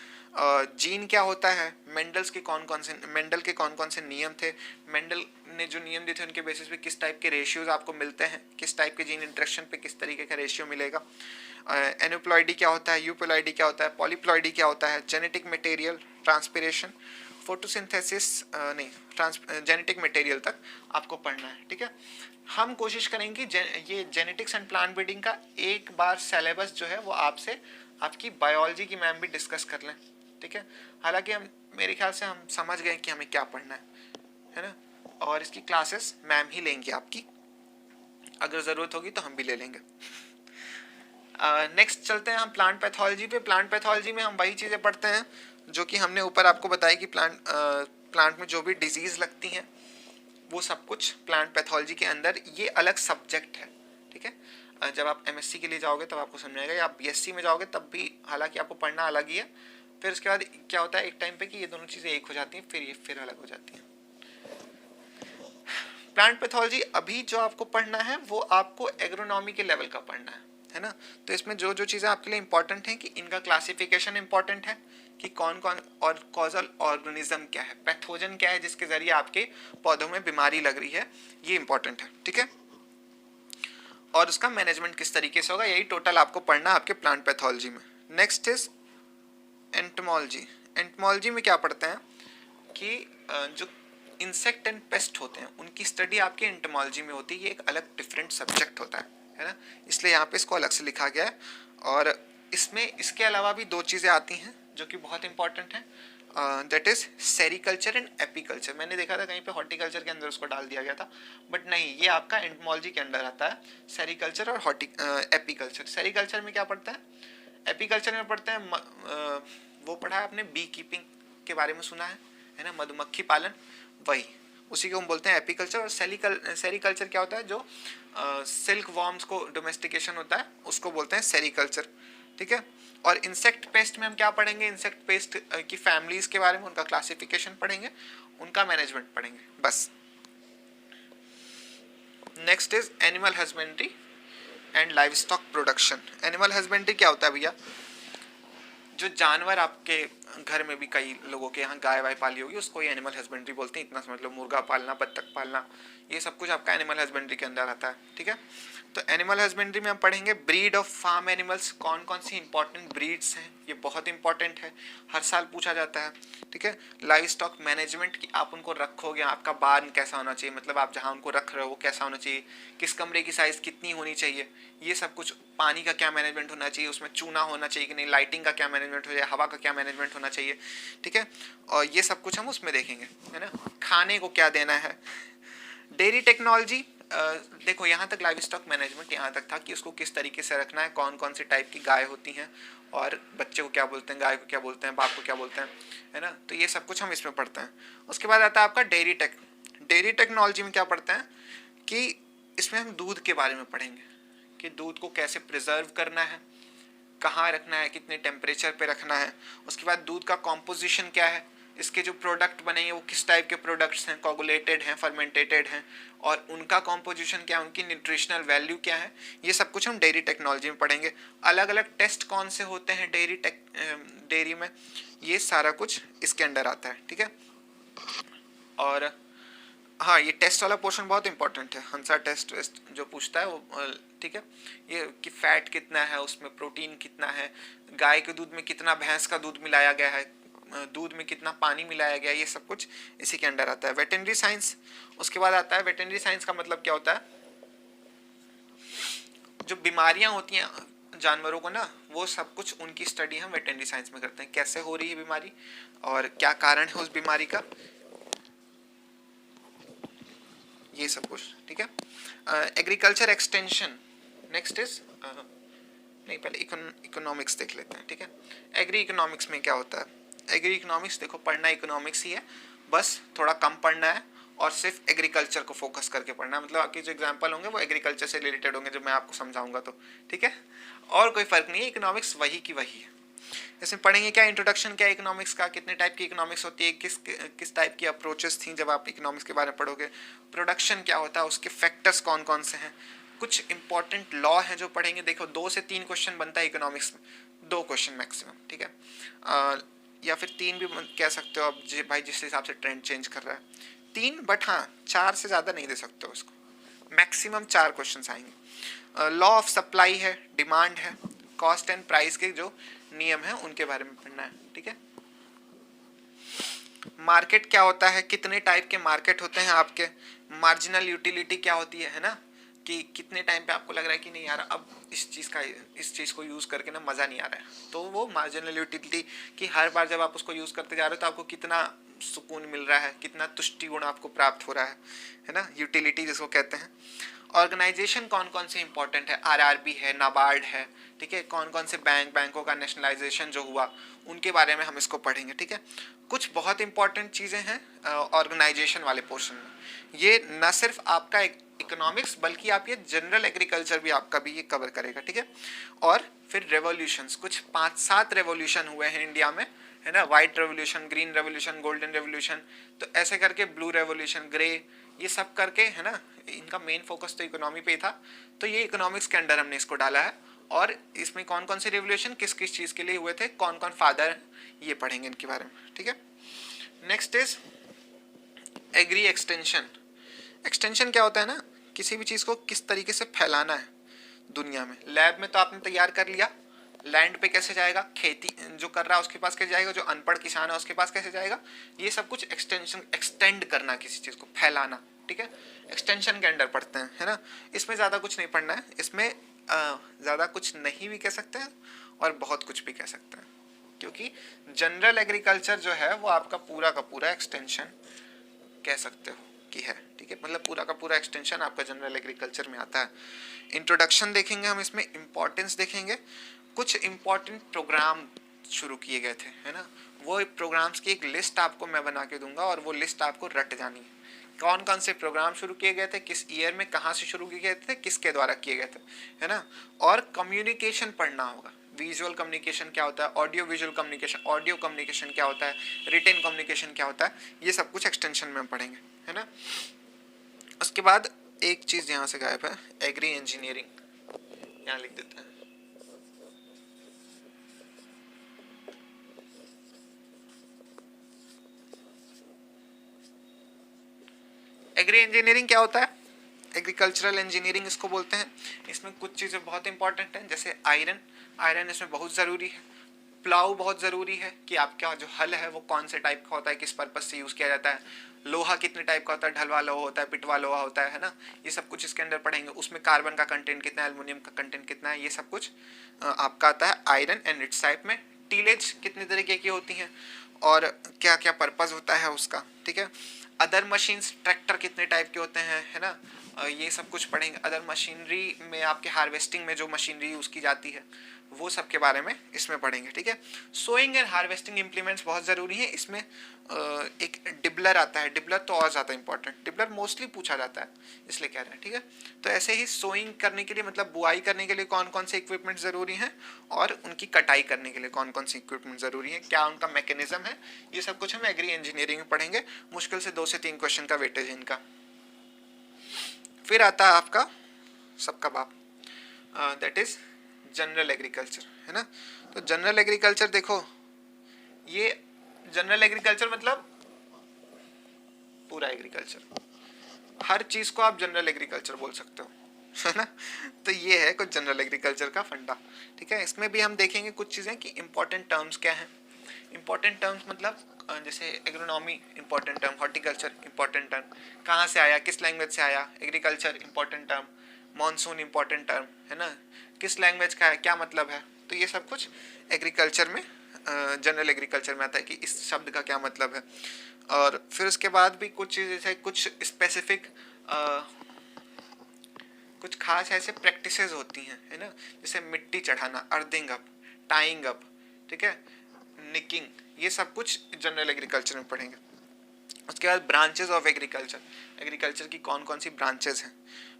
जीन क्या होता है, मेंडल के कौन कौन से नियम थे, मेंडल ने जो नियम दिए थे उनके बेसिस पे किस टाइप के रेशियोज आपको मिलते हैं, किस टाइप के जीन इंटरेक्शन पे किस तरीके का रेशियो मिलेगा, एनुप्लॉइडी क्या होता है, यूप्लॉइडी क्या होता है, पॉलीप्लॉइडी क्या होता है, जेनेटिक मटेरियल, ट्रांसपिरेशन, फोटोसिंथेसिस नहीं जेनेटिक मटेरियल तक आपको पढ़ना है। ठीक है, हम कोशिश करेंगे ये जेनेटिक्स एंड प्लांट ब्रीडिंग का एक बार सिलेबस जो है वो आपसे आपकी बायोलॉजी की मैम भी डिस्कस कर लें। ठीक है, हालांकि हम मेरे ख्याल से हम समझ गए कि हमें क्या पढ़ना है ना, और इसकी क्लासेस मैम ही लेंगी आपकी, अगर ज़रूरत होगी तो हम भी ले लेंगे। नेक्स्ट चलते हैं हम प्लांट पैथोलॉजी पे। प्लांट पैथोलॉजी में हम वही चीज़ें पढ़ते हैं जो कि हमने ऊपर आपको बताया कि प्लांट में जो भी डिजीज़ लगती हैं वो सब कुछ प्लांट पैथोलॉजी के अंदर ये अलग सब्जेक्ट है। ठीक है, जब आप एमएससी के लिए जाओगे तब आपको समझ आएगा, या आप बीएससी में जाओगे तब भी हालांकि आपको पढ़ना अलग ही है। फिर उसके बाद क्या होता है एक टाइम पे कि ये दोनों चीज़ें एक हो जाती हैं, फिर ये फिर अलग हो जाती हैं। प्लांट पैथोलॉजी अभी जो आपको पढ़ना है वो आपको एग्रोनॉमी के लेवल का पढ़ना है ना। तो इसमें जो जो चीज़ें आपके लिए इंपॉर्टेंट हैं कि इनका क्लासिफिकेशन इंपॉर्टेंट है कि कौन कौन, और कॉजल ऑर्गेनिज्म क्या है, पैथोजन क्या है जिसके जरिए आपके पौधों में बीमारी लग रही है, ये इंपॉर्टेंट है। ठीक है, और उसका मैनेजमेंट किस तरीके से होगा, यही टोटल आपको पढ़ना है आपके प्लांट पैथोलॉजी में। Next is entomology. एंटोमोलॉजी में क्या पढ़ते हैं कि जो इंसेक्ट एंड पेस्ट होते हैं उनकी स्टडी आपकी एंटोमोलॉजी में होती है, ये एक अलग डिफरेंट सब्जेक्ट होता है ना, इसलिए यहाँ पे इसको अलग से लिखा गया है। और इसमें इसके अलावा भी दो चीज़ें आती हैं जो कि बहुत इंपॉर्टेंट है, that is sericulture and apiculture. मैंने देखा था कहीं पे हॉर्टिकल्चर के अंदर उसको डाल दिया गया था, बट नहीं, ये आपका एंटोमोलॉजी के अंदर आता है, सेरिकल्चर और एपीकल्चर। सेरिकल्चर में क्या पढ़ता है, एपीकल्चर में पढ़ते हैं वो पढ़ा है आपने बी कीपिंग के बारे में सुना है ना, मधुमक्खी पालन, वही उसी को हम बोलते हैं एपीकल्चर। और सेरिकल्चर क्या होता है, जो सिल्क वॉर्म्स को डोमेस्टिकेशन होता है उसको बोलते हैं सेरिकल्चर। ठीक है, और इंसेक्ट पेस्ट में हम क्या पढ़ेंगे, इंसेक्ट पेस्ट की फैमिलीज के बारे में, उनका क्लासिफिकेशन पढ़ेंगे, उनका मैनेजमेंट पढ़ेंगे, बस। Next is animal husbandry and live stock production. Animal husbandry क्या होता है भैया, जो जानवर आपके घर में भी कई लोगों के यहाँ गाय वाय पाली होगी उसको ये एनिमल हस्बेंड्री बोलते हैं, इतना समझ लो। मुर्गा पालना, बत्तख पालना, ये सब कुछ आपका एनिमल हस्बेंड्री के अंदर आता है। ठीक है, तो एनिमल हस्बेंड्री में हम पढ़ेंगे ब्रीड ऑफ फार्म एनिमल्स, कौन कौन सी इंपॉर्टेंट ब्रीड्स हैं, ये बहुत इंपॉर्टेंट है, हर साल पूछा जाता है। ठीक है, लाइव स्टॉक मैनेजमेंट की आप उनको रखोगे, आपका बार्न कैसा होना चाहिए, मतलब आप जहाँ उनको रख रहे हो वो कैसा होना चाहिए, किस कमरे की साइज़ कितनी होनी चाहिए, ये सब कुछ, पानी का क्या मैनेजमेंट होना चाहिए, उसमें चूना होना चाहिए कि नहीं, लाइटिंग का क्या मैनेजमेंट हो जाए, हवा का क्या मैनेजमेंट होना चाहिए। ठीक है, और ये सब कुछ हम उसमें देखेंगे, है ना, खाने को क्या देना है। डेयरी टेक्नोलॉजी, देखो यहाँ तक लाइव स्टॉक मैनेजमेंट यहाँ तक था कि उसको किस तरीके से रखना है, कौन कौन सी टाइप की गाय होती हैं, और बच्चे को क्या बोलते हैं, गाय को क्या बोलते हैं, बाप को क्या बोलते हैं, है ना, तो ये सब कुछ हम इसमें पढ़ते हैं। उसके बाद आता है आपका डेयरी टेक्नोलॉजी में क्या पढ़ते हैं कि इसमें हम दूध के बारे में पढ़ेंगे कि दूध को कैसे प्रिजर्व करना है, कहाँ रखना है, कितने टेम्परेचर पे रखना है। उसके बाद दूध का कॉम्पोजिशन क्या है, इसके जो प्रोडक्ट बनेंगे वो किस टाइप के प्रोडक्ट्स हैं, कोगुलेटेड हैं, फर्मेंटेटेड हैं, और उनका कॉम्पोजिशन क्या है, उनकी न्यूट्रिशनल वैल्यू क्या है, ये सब कुछ हम डेयरी टेक्नोलॉजी में पढ़ेंगे। अलग अलग टेस्ट कौन से होते हैं डेयरी में, ये सारा कुछ इसके अंडर आता है। ठीक है, और हाँ, ये टेस्ट वाला पोर्शन बहुत इंपॉर्टेंट है, हंसा टेस्ट जो पूछता है वो। ठीक है, ये कि फैट कितना है, उसमें प्रोटीन कितना है, गाय के दूध में कितना भैंस का दूध मिलाया गया है, दूध में कितना पानी मिलाया गया है, ये सब कुछ इसी के अंडर आता है। वेटेनरी साइंस उसके बाद आता है। वेटेनरी साइंस का मतलब क्या होता है, जो बीमारियां होती हैं जानवरों को ना, वो सब कुछ उनकी स्टडी हम वेटेनरी साइंस में करते हैं, कैसे हो रही है बीमारी और क्या कारण है उस बीमारी का, ये सब कुछ। ठीक है, एग्रीकल्चर एक्सटेंशन। नेक्स्ट इज नहीं, पहले इकोनॉमिक्स देख लेते हैं। ठीक है, एग्री इकोनॉमिक्स में क्या होता है, एग्री इकोनॉमिक्स देखो पढ़ना इकोनॉमिक्स ही है, बस थोड़ा कम पढ़ना है और सिर्फ एग्रीकल्चर को फोकस करके पढ़ना है। मतलब आपके जो एग्जाम्पल होंगे वो एग्रीकल्चर से रिलेटेड होंगे जो मैं आपको समझाऊंगा, तो ठीक है, और कोई फर्क नहीं है, इकोनॉमिक्स वही की वही है। इसमें पढ़ेंगे क्या, इंट्रोडक्शन क्या है इकोनॉमिक्स का, कितने टाइप की इकोनॉमिक्स होती है, किस टाइप की अप्रोचेस थी जब आप इकोनॉमिक्स के बारे में पढ़ोगे, प्रोडक्शन क्या होता है, उसके फैक्टर्स कौन कौन से हैं, कुछ इंपॉर्टेंट लॉ हैं जो पढ़ेंगे। देखो 2 से 3 क्वेश्चन बनता है इकोनॉमिक्स में, 2 क्वेश्चन मैक्सिमम। ठीक है, या फिर 3 भी कह सकते हो आप भाई, जिस हिसाब से ट्रेंड चेंज कर रहा है। 3, बट हाँ 4 से ज़्यादा नहीं दे सकते हो इसको, मैक्सिमम 4 क्वेश्चंस आएंगे। लॉ ऑफ सप्लाई है, डिमांड है, कॉस्ट एंड प्राइस के जो नियम है उनके बारे में पढ़ना है, ठीक है। मार्केट क्या होता है, कितने टाइप के मार्केट होते हैं आपके, मार्जिनल यूटिलिटी क्या होती है ना, कि कितने टाइम पे आपको लग रहा है कि नहीं यार अब इस चीज़ को यूज़ करके ना मज़ा नहीं आ रहा है, तो वो मार्जिनल यूटिलिटी कि हर बार जब आप उसको यूज़ करते जा रहे हो तो आपको कितना सुकून मिल रहा है, कितना तुष्टि गुण आपको प्राप्त हो रहा है ना, यूटिलिटी जिसको कहते हैं। ऑर्गेनाइजेशन कौन कौन से इंपॉर्टेंट है, आरआरबी है, नाबार्ड है, ठीक है, कौन कौन से बैंकों का नेशनलाइजेशन जो हुआ उनके बारे में हम इसको पढ़ेंगे, ठीक है। कुछ बहुत इंपॉर्टेंट चीज़ें हैं ऑर्गेनाइजेशन वाले पोर्शन में, ये न सिर्फ आपका इकोनॉमिक्स बल्कि आप ये जनरल एग्रीकल्चर भी आपका भी ये कवर करेगा, ठीक है। और फिर रेवोल्यूशंस, कुछ 5-7 रेवोल्यूशन हुए हैं इंडिया में, है ना, white revolution, green revolution, golden revolution, तो ऐसे करके ब्लू रेवोल्यूशन, ग्रे, ये सब करके, है ना, इनका मेन फोकस तो इकोनॉमी पे ही था, तो ये इकोनॉमिक्स के अंडर हमने इसको डाला है। और इसमें कौन कौन से रेवोल्यूशन किस किस चीज़ के लिए हुए थे, कौन कौन फादर, ये पढ़ेंगे इनके बारे में, ठीक है। Next is agri extension. Extension क्या होता है ना, किसी भी चीज़ को किस तरीके से फैलाना है दुनिया में। लैब में तो आपने तैयार कर लिया, लैंड पे कैसे जाएगा, खेती जो कर रहा है उसके पास कैसे जाएगा, जो अनपढ़ किसान है उसके पास कैसे जाएगा, ये सब कुछ एक्सटेंशन, एक्सटेंड करना किसी चीज़ को, फैलाना, ठीक है, एक्सटेंशन के अंडर पढ़ते हैं, है ना। इसमें ज़्यादा कुछ नहीं पढ़ना है, इसमें ज़्यादा कुछ नहीं भी कह सकते हैं और बहुत कुछ भी कह सकते हैं, क्योंकि जनरल एग्रीकल्चर जो है वो आपका पूरा का पूरा एक्सटेंशन कह सकते हो कि है, ठीक है, मतलब पूरा का पूरा एक्सटेंशन आपका जनरल एग्रीकल्चर में आता है। इंट्रोडक्शन देखेंगे हम, इसमें इम्पोर्टेंस देखेंगे, कुछ इम्पोर्टेंट प्रोग्राम शुरू किए गए थे, है ना, वो प्रोग्राम्स की एक लिस्ट आपको मैं बना के दूंगा और वो लिस्ट आपको रट जानी है, कौन कौन से प्रोग्राम शुरू किए गए थे, किस ईयर में, कहाँ से शुरू किए गए थे, किसके द्वारा किए गए थे, है ना। और कम्युनिकेशन पढ़ना होगा, विजुअल कम्युनिकेशन क्या होता है, audio visual communication, audio communication क्या होता है, रिटेन कम्युनिकेशन क्या होता है, ये सब कुछ एक्सटेंशन में पढ़ेंगे, है ना। उसके बाद एक चीज़ यहाँ से गायब है, एग्री इंजीनियरिंग, यहाँ लिख देते हैं। एग्री इंजीनियरिंग क्या होता है, एग्रीकल्चरल इंजीनियरिंग इसको बोलते हैं। इसमें कुछ चीज़ें बहुत इंपॉर्टेंट हैं, जैसे आयरन इसमें बहुत ज़रूरी है, प्लाऊ बहुत ज़रूरी है कि आपका जो हल है वो कौन से टाइप का होता है, किस पर्पज़ से यूज़ किया जाता है, लोहा कितने टाइप का होता है, ढलवा लोहा होता है, पिटवा लोहा होता है ना, ये सब कुछ इसके अंदर पढ़ेंगे। उसमें कार्बन का कंटेंट कितना है, एल्युमिनियम का कंटेंट कितना है, ये सब कुछ आपका आता है आयरन एंड इट्स टाइप में। टीलेज कितने तरीके की होती हैं और क्या क्या पर्पज़ होता है उसका, ठीक है। अदर मशीन्स, ट्रैक्टर कितने टाइप के होते हैं, है ना, ये सब कुछ पढ़ेंगे। अदर मशीनरी में आपके हार्वेस्टिंग में जो मशीनरी यूज़ की जाती है वो सब के बारे में इसमें पढ़ेंगे, ठीक है। सोइंग एंड हार्वेस्टिंग इम्प्लीमेंट्स बहुत ज़रूरी है। इसमें एक डिबलर आता है, डिबलर तो और ज़्यादा इंपॉर्टेंट, डिबलर मोस्टली पूछा जाता है इसलिए कह रहे हैं, ठीक है। तो ऐसे ही सोइंग करने के लिए, मतलब बुआई करने के लिए कौन कौन से इक्विपमेंट ज़रूरी हैं और उनकी कटाई करने के लिए कौन कौन से इक्विपमेंट ज़रूरी हैं, क्या उनका मैकेनिज्म है, ये सब कुछ हम एग्री इंजीनियरिंग में पढ़ेंगे। मुश्किल से 2 से 3 क्वेश्चन का वेटेज है इनका। फिर आता है आपका सबका बाप, दैट इज जनरल एग्रीकल्चर, है ना। तो जनरल एग्रीकल्चर देखो, ये जनरल एग्रीकल्चर मतलब पूरा एग्रीकल्चर, हर चीज को आप जनरल एग्रीकल्चर बोल सकते हो, है ना। तो ये है कुछ जनरल एग्रीकल्चर का फंडा, ठीक है। इसमें भी हम देखेंगे कुछ चीजें कि इंपॉर्टेंट टर्म्स क्या हैं। इंपॉर्टेंट टर्म्स मतलब जैसे agronomy important term, horticulture important term, कहाँ से आया, किस लैंग्वेज से आया, agriculture important term, monsoon important term, है ना, किस लैंग्वेज का है, क्या मतलब है, तो ये सब कुछ एग्रीकल्चर में, जनरल एग्रीकल्चर में आता है कि इस शब्द का क्या मतलब है। और फिर उसके बाद भी कुछ जैसे कुछ स्पेसिफिक कुछ खास ऐसे प्रैक्टिसेस होती हैं, है ना, जैसे मिट्टी चढ़ाना, अर्थिंग अप, टाइंग अप, ठीक है, निकिंग, ये सब कुछ जनरल एग्रीकल्चर में पढ़ेंगे। उसके बाद ब्रांचेस ऑफ एग्रीकल्चर, एग्रीकल्चर की कौन कौन सी ब्रांचेस हैं।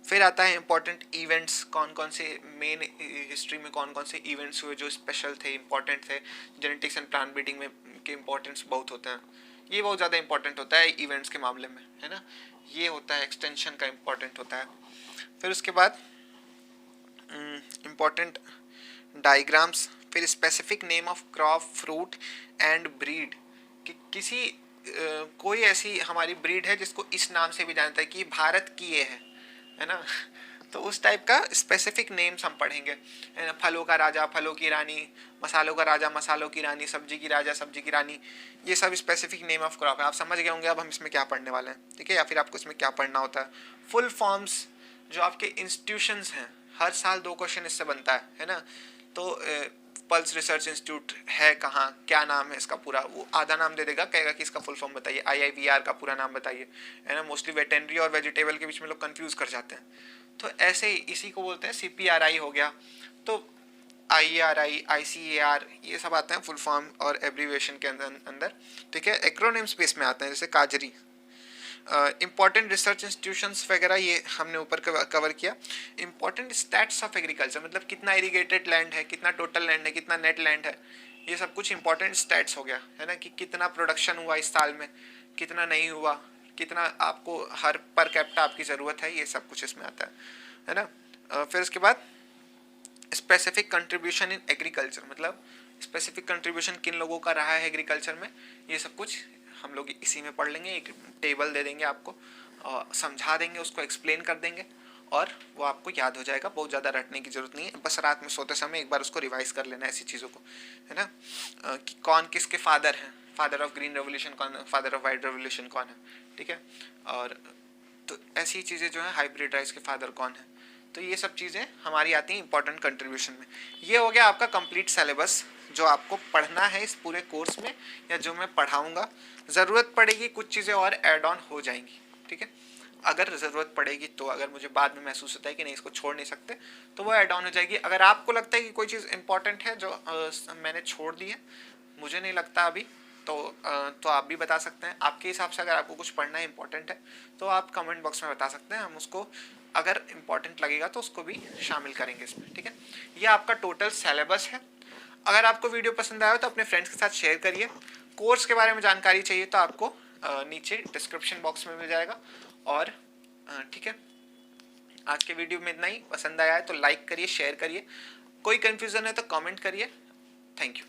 फिर आता है इंपॉर्टेंट इवेंट्स, कौन कौन से मेन हिस्ट्री में कौन कौन से इवेंट्स हुए जो स्पेशल थे, इंपॉर्टेंट थे। जेनेटिक्स एंड प्लांट ब्रीडिंग में के इंपॉर्टेंस बहुत होते हैं, ये बहुत ज़्यादा इंपॉर्टेंट होता है इवेंट्स के मामले में, है ना, ये होता है एक्सटेंशन का इंपॉर्टेंट होता है। फिर उसके बाद इंपॉर्टेंट डायग्राम्स, फिर specific name of crop, fruit and breed, कि किसी कोई ऐसी हमारी ब्रीड है जिसको इस नाम से भी जानता है कि भारत की ये है ना। तो उस टाइप का स्पेसिफिक नेम्स हम पढ़ेंगे, है ना। फलों का राजा, फलों की रानी, मसालों का राजा, मसालों की रानी, सब्जी की राजा, सब्जी की रानी, ये सब स्पेसिफिक नेम ऑफ क्रॉप है। आप समझ गए होंगे अब हम इसमें क्या पढ़ने वाले हैं, ठीक है, या फिर आपको इसमें क्या पढ़ना होता है। फुल फॉर्म्स जो आपके इंस्टीट्यूशंस हैं, हर साल 2 क्वेश्चन इससे बनता है ना। तो पल्स रिसर्च इंस्टीट्यूट है कहाँ, क्या नाम है इसका पूरा, वो आधा नाम दे देगा, कहेगा कि इसका फुल फॉर्म बताइए, IIVR का पूरा नाम बताइए, है ना। मोस्टली वेटेनरी और वेजिटेबल के बीच में लोग कंफ्यूज कर जाते हैं। तो ऐसे ही इसी को बोलते हैं CPRI हो गया। तो IERI, ICAR, ये सब आते हैं फुल फॉर्म और एब्रीविएशन के अंदर, ठीक है। एक्रोनिम स्पेस में आते हैं, जैसे काजरी। इंपॉर्टेंट रिसर्च इंस्टीट्यूशंस वगैरह ये हमने ऊपर कवर किया। इंपॉर्टेंट स्टैट्स ऑफ एग्रीकल्चर, मतलब कितना इरीगेटेड लैंड है, कितना टोटल लैंड है, कितना नेट लैंड है, ये सब कुछ इंपॉर्टेंट स्टैट्स हो गया, है ना। कि कितना प्रोडक्शन हुआ इस साल में, कितना नहीं हुआ, कितना आपको हर पर कैपिटा आपकी ज़रूरत है, ये सब कुछ इसमें आता है ना। फिर उसके बाद स्पेसिफिक कंट्रीब्यूशन इन एग्रीकल्चर, मतलब स्पेसिफिक कंट्रीब्यूशन किन लोगों का रहा है एग्रीकल्चर में, ये सब कुछ हम लोग इसी में पढ़ लेंगे। एक टेबल दे देंगे आपको, समझा देंगे, उसको एक्सप्लेन कर देंगे और वो आपको याद हो जाएगा। बहुत ज़्यादा रटने की जरूरत नहीं है, बस रात में सोते समय एक बार उसको रिवाइज कर लेना, ऐसी चीज़ों को, है ना। कि कौन किसके फादर हैं, फादर ऑफ ग्रीन रेवोल्यूशन कौन है, फादर ऑफ वाइट रेवोल्यूशन कौन है, ठीक है। और तो ऐसी चीज़ें जो है, हाइब्रिड राइस के फादर कौन है, तो ये सब चीज़ें हमारी आती हैं इंपॉर्टेंट कंट्रीब्यूशन में। ये हो गया आपका कंप्लीट सिलेबस जो आपको पढ़ना है इस पूरे कोर्स में, या जो मैं पढ़ाऊँगा। ज़रूरत पड़ेगी कुछ चीज़ें और ऐड ऑन हो जाएंगी, ठीक है। अगर ज़रूरत पड़ेगी तो, अगर मुझे बाद में महसूस होता है कि नहीं इसको छोड़ नहीं सकते, तो वो ऐड ऑन हो जाएगी। अगर आपको लगता है कि कोई चीज़ इंपॉर्टेंट है जो मैंने छोड़ दी है, मुझे नहीं लगता अभी, तो आप भी बता सकते हैं। आपके हिसाब से अगर आपको कुछ पढ़ना इंपॉर्टेंट है तो आप कमेंट बॉक्स में बता सकते हैं, हम उसको अगर इम्पॉर्टेंट लगेगा तो उसको भी शामिल करेंगे इसमें, ठीक है। ये आपका टोटल सिलेबस है। अगर आपको वीडियो पसंद आया तो अपने फ्रेंड्स के साथ शेयर करिए। कोर्स के बारे में जानकारी चाहिए तो आपको नीचे डिस्क्रिप्शन बॉक्स में मिल जाएगा। और ठीक है, आज के वीडियो में इतना ही। पसंद आया है तो लाइक करिए, शेयर करिए। कोई कन्फ्यूज़न है तो कमेंट करिए। Thank you.